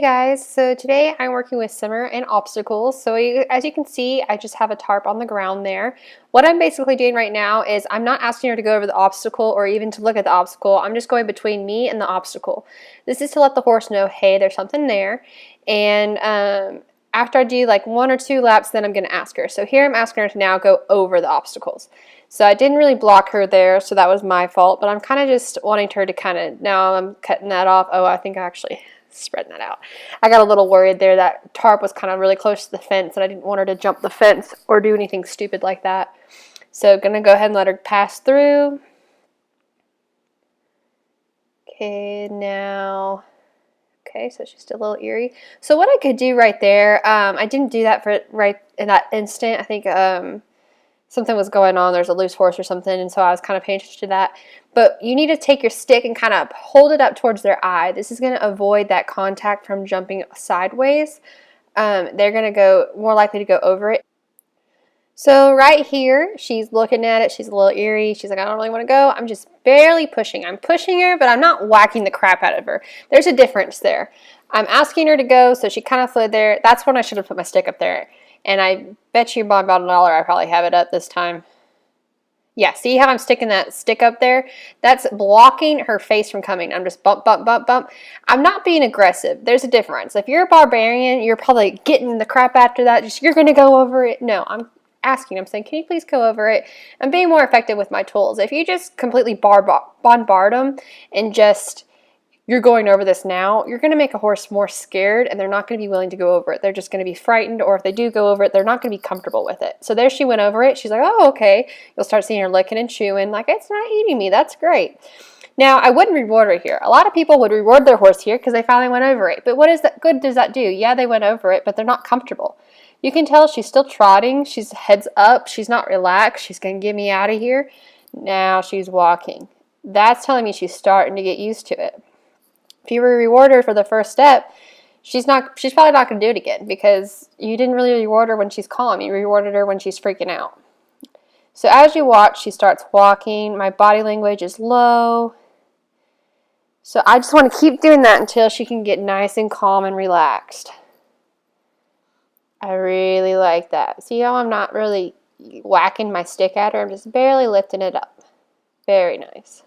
guys, so today I'm working with simmer and obstacles. So as you can see, I just have a tarp on the ground there. What I'm basically doing right now is I'm not asking her to go over the obstacle or even to look at the obstacle. I'm just going between me and the obstacle. This is to let the horse know, hey, there's something there. And after I do like 1 or 2 laps, then I'm going to ask her. So here I'm asking her to now go over the obstacles. So I didn't really block her there, so that was my fault. But I'm kind of just wanting her to kind of, now I'm cutting that off. Oh, I think I actually spreading that out. I got a little worried there. That tarp was kind of really close to the fence, and I didn't want her to jump the fence or do anything stupid like that. So gonna go ahead and let her pass through. Okay, now, okay, so she's still a little eerie. So what I could do right there, I didn't do that for right in that instant. I think something was going on. There's a loose horse or something, and so I was kind of paying attention to that. But you need to take your stick and kind of hold it up towards their eye. This is going to avoid that contact from jumping sideways. They're going to go more likely to go over it. So right here, she's looking at it. She's a little eerie. She's like, I don't really want to go. I'm just barely pushing. I'm pushing her, but I'm not whacking the crap out of her. There's a difference there. I'm asking her to go, so she kind of slid there. That's when I should have put my stick up there. And I bet you by about $1 I probably have it up this time. Yeah, see how I'm sticking that stick up there? That's blocking her face from coming. I'm just bump, bump, bump, bump. I'm not being aggressive. There's a difference. If you're a barbarian, you're probably getting the crap after that. Just, you're going to go over it. No, I'm asking. I'm saying, can you please go over it? I'm being more effective with my tools. If you just completely bombard them and just, you're going over this now, you're going to make a horse more scared, and they're not going to be willing to go over it. They're just going to be frightened, or if they do go over it, they're not going to be comfortable with it. So there she went over it. She's like, oh, okay. You'll start seeing her licking and chewing like, it's not eating me. That's great. Now, I wouldn't reward her here. A lot of people would reward their horse here because they finally went over it. But what is that good does that do? Yeah, they went over it, but they're not comfortable. You can tell she's still trotting. She's heads up. She's not relaxed. She's going to get me out of here. Now she's walking. That's telling me she's starting to get used to it. If you reward her for the first step, she's probably not going to do it again because you didn't really reward her when she's calm. You rewarded her when she's freaking out. So as you watch, she starts walking. My body language is low. So I just want to keep doing that until she can get nice and calm and relaxed. I really like that. See how I'm not really whacking my stick at her? I'm just barely lifting it up. Very nice.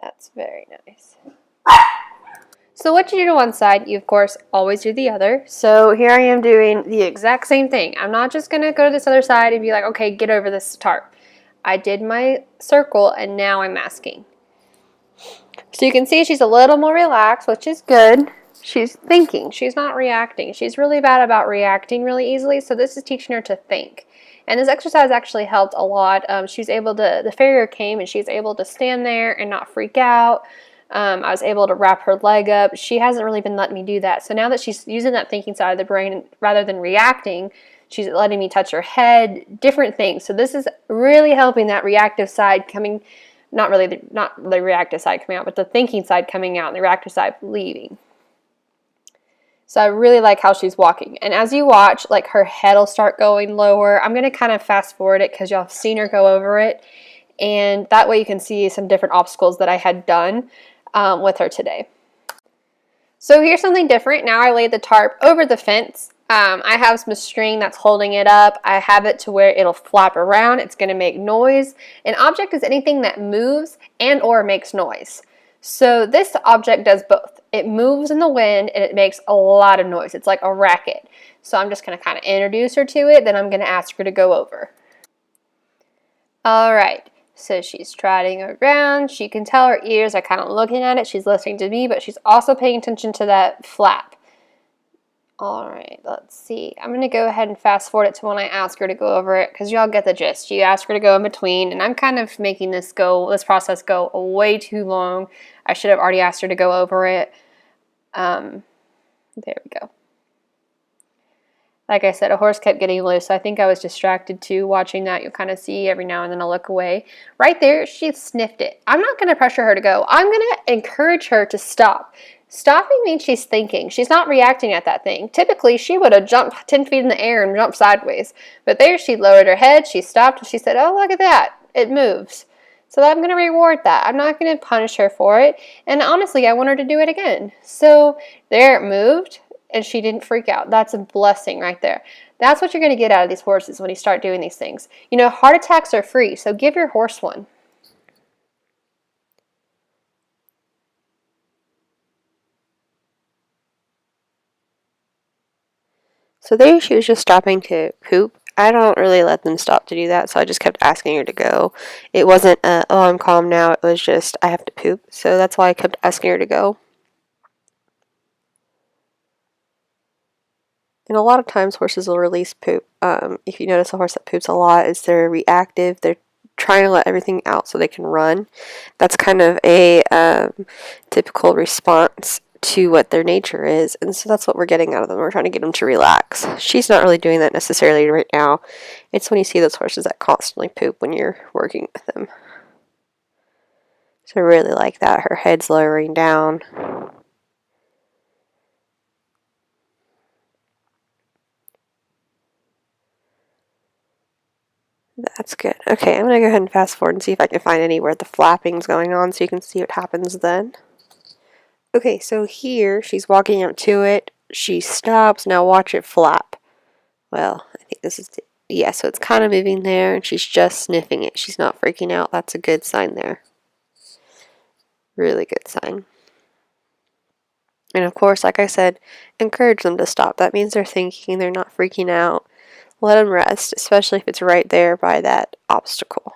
That's very nice. So what you do to one side, you of course always do the other. So here I am doing the exact same thing. I'm not just going to go to this other side and be like, okay, get over this tarp. I did my circle and now I'm masking. So you can see she's a little more relaxed, which is good. She's thinking. She's not reacting. She's really bad about reacting really easily. So this is teaching her to think. And this exercise actually helped a lot. She was able to, the farrier came and she was able to stand there and not freak out. I was able to wrap her leg up. She hasn't really been letting me do that. So now that she's using that thinking side of the brain rather than reacting, she's letting me touch her head, different things. So this is really helping that reactive side coming, not the reactive side coming out, but the thinking side coming out and the reactive side leaving. So I really like how she's walking. And as you watch, like her head will start going lower. I'm going to kind of fast forward it because y'all have seen her go over it. And that way you can see some different obstacles that I had done with her today. So here's something different. Now I laid the tarp over the fence. I have some string that's holding it up. I have it to where it'll flap around. It's going to make noise. An object is anything that moves and or makes noise. So this object does both. It moves in the wind and it makes a lot of noise. It's like a racket. So I'm just going to kind of introduce her to it. Then I'm going to ask her to go over. All right. So she's trotting around. She can tell her ears are kind of looking at it. She's listening to me, but she's also paying attention to that flap. All right, let's see. I'm going to go ahead and fast forward it to when I ask her to go over it because y'all get the gist. You ask her to go in between, and I'm kind of making this process go way too long. I should have already asked her to go over it. There we go. Like I said, a horse kept getting loose, so I think I was distracted too watching that. You'll kind of see every now and then I'll look away. Right there, she sniffed it. I'm not going to pressure her to go. I'm going to encourage her to stop. Stopping means she's thinking. She's not reacting at that thing. Typically, she would have jumped 10 feet in the air and jumped sideways. But there, she lowered her head, she stopped, and she said, oh, look at that. It moves. So I'm going to reward that. I'm not going to punish her for it. And honestly, I want her to do it again. So there, it moved, and she didn't freak out. That's a blessing right there. That's what you're going to get out of these horses when you start doing these things. You know, heart attacks are free, so give your horse one. So there she was just stopping to poop. I don't really let them stop to do that, so I just kept asking her to go. It wasn't, oh, I'm calm now. It was just, I have to poop. So that's why I kept asking her to go. And a lot of times horses will release poop. If you notice a horse that poops a lot, is they're reactive. They're trying to let everything out so they can run. That's kind of a typical response to what their nature is, and so that's what we're getting out of them. We're trying to get them to relax. She's not really doing that necessarily right now. It's when you see those horses that constantly poop when you're working with them. So I really like that. Her head's lowering down. That's good. Okay, I'm going to go ahead and fast forward and see if I can find anywhere the flapping's going on so you can see what happens then. Okay, so here she's walking up to it. She stops. Now watch it flap. Well, I think this is, yeah, so it's kind of moving there and she's just sniffing it. She's not freaking out. That's a good sign there. Really good sign. And of course, like I said, encourage them to stop. That means they're thinking, they're not freaking out. Let them rest, especially if it's right there by that obstacle.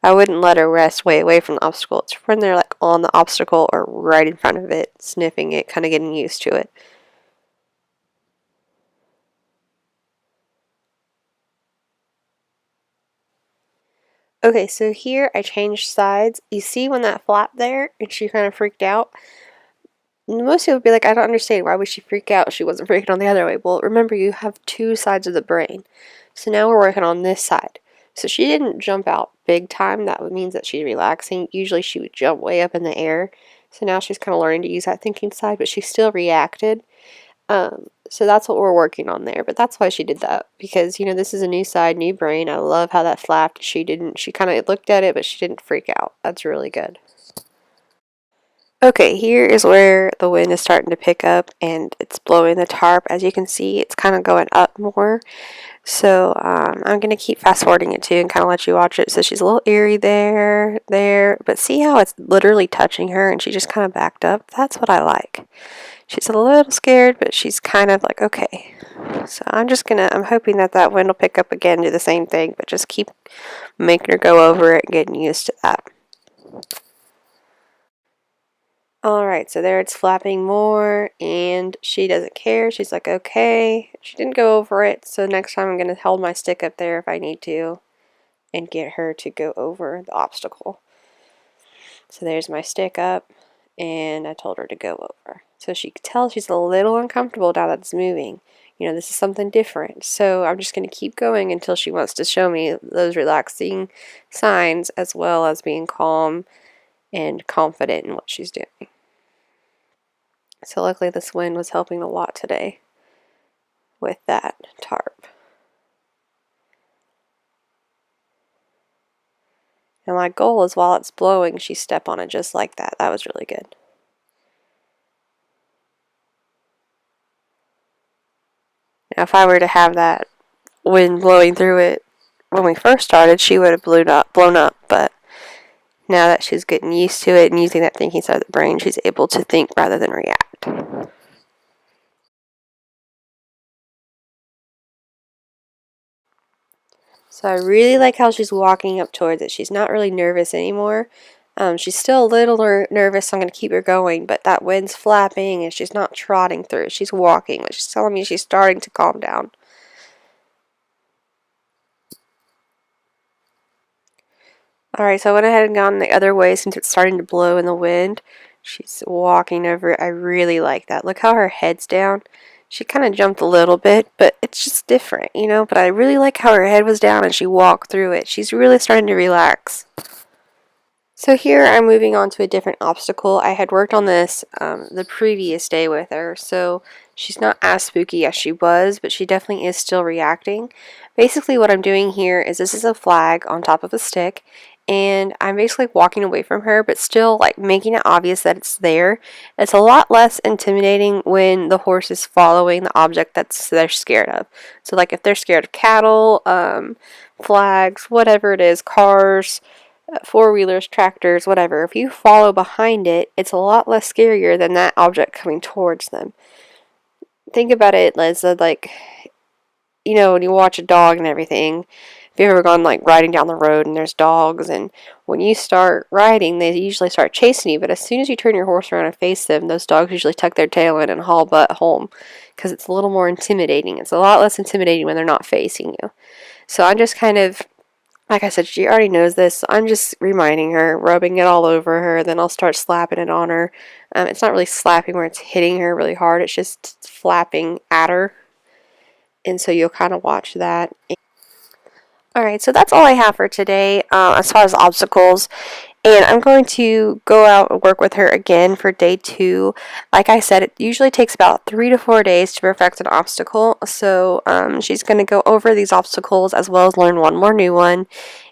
I wouldn't let her rest way away from the obstacle. It's when they're like on the obstacle or right in front of it, sniffing it, kind of getting used to it. Okay, so here I changed sides. You see when that flap there and she kind of freaked out? Most people would be like, I don't understand. Why would she freak out? She wasn't freaking on the other way. Well, remember, you have two sides of the brain. So now we're working on this side. So she didn't jump out big time. That means that she's relaxing. Usually she would jump way up in the air. So now she's kind of learning to use that thinking side, but she still reacted. So that's what we're working on there. But that's why she did that. Because, you know, this is a new side, new brain. I love how that flapped. She kind of looked at it, but she didn't freak out. That's really good. Okay, here is where the wind is starting to pick up and it's blowing the tarp. As you can see, it's kind of going up more. So I'm going to keep fast forwarding it too and kind of let you watch it. So she's a little eerie there, but see how it's literally touching her and she just kind of backed up? That's what I like. She's a little scared, but she's kind of like, okay. So I'm hoping that wind will pick up again, do the same thing, but just keep making her go over it and getting used to that. Alright, so there it's flapping more, and she doesn't care. She's like, okay. She didn't go over it, so next time I'm going to hold my stick up there if I need to and get her to go over the obstacle. So there's my stick up, and I told her to go over. So she could tell she's a little uncomfortable now that it's moving. You know, this is something different. So I'm just going to keep going until she wants to show me those relaxing signs as well as being calm and confident in what she's doing. So luckily this wind was helping a lot today with that tarp. And my goal is while it's blowing, she step on it just like that. That was really good. Now if I were to have that wind blowing through it when we first started, she would have blown up, but now that she's getting used to it and using that thinking side of the brain, she's able to think rather than react. So I really like how she's walking up towards it. She's not really nervous anymore. She's still a little nervous, so I'm going to keep her going, but that wind's flapping and she's not trotting through. She's walking, which is telling me she's starting to calm down. Alright, so I went ahead and gone the other way since it's starting to blow in the wind. She's walking over it. I really like that. Look how her head's down. She kind of jumped a little bit, but it's just different, you know? But I really like how her head was down and she walked through it. She's really starting to relax. So here I'm moving on to a different obstacle. I had worked on this the previous day with her, so she's not as spooky as she was, but she definitely is still reacting. Basically what I'm doing here is this is a flag on top of a stick, and I'm basically walking away from her, but still like making it obvious that it's there. It's a lot less intimidating when the horse is following the object they're scared of. So like if they're scared of cattle, flags, whatever it is, cars, four-wheelers, tractors, whatever, if you follow behind it, it's a lot less scarier than that object coming towards them. Think about it as like, when you watch a dog and everything, if you've ever gone like riding down the road and there's dogs, and when you start riding, they usually start chasing you, but as soon as you turn your horse around and face them, those dogs usually tuck their tail in and haul butt home, because it's a little more intimidating. It's a lot less intimidating when they're not facing you. So I'm just kind of, like I said, she already knows this. So I'm just reminding her, rubbing it all over her, then I'll start slapping it on her. It's not really slapping where it's hitting her really hard, it's just flapping at her. And so you'll kind of watch that. Alright, so that's all I have for today as far as obstacles. And I'm going to go out and work with her again for day 2. Like I said, it usually takes about 3 to 4 days to perfect an obstacle. So she's going to go over these obstacles as well as learn one more new one.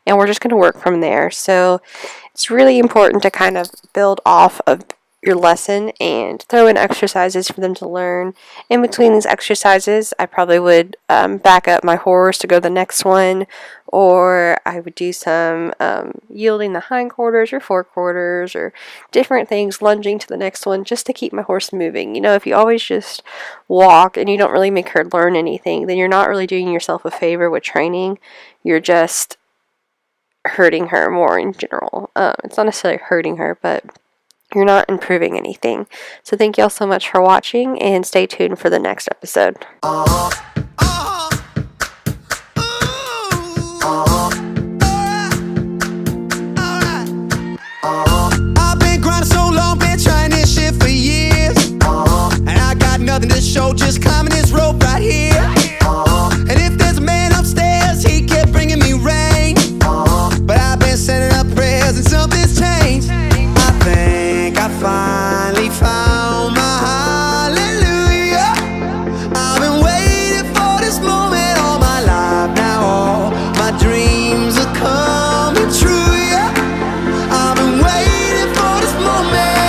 And we're just going to work from there. So it's really important to kind of build off of your lesson and throw in exercises for them to learn. In between these exercises, I probably would back up my horse to go to the next one, or I would do some yielding the hindquarters or forequarters or different things, lunging to the next one just to keep my horse moving. If you always just walk and you don't really make her learn anything, then you're not really doing yourself a favor with training. You're just hurting her more in general. It's not necessarily hurting her, but you're not improving anything. So thank you all so much for watching, and stay tuned for the next episode. I've been grinding so long, been trying this shit for years, and I got nothing to show, just climbing this rope right here. And if there's a man upstairs, he kept bringing me rain, but I've been sending up prayers and something's changed. I think I finally found my hallelujah. I've been waiting for this moment all my life now. All my dreams are coming true, yeah. I've been waiting for this moment.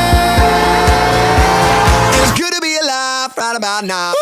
It's good to be alive right about now.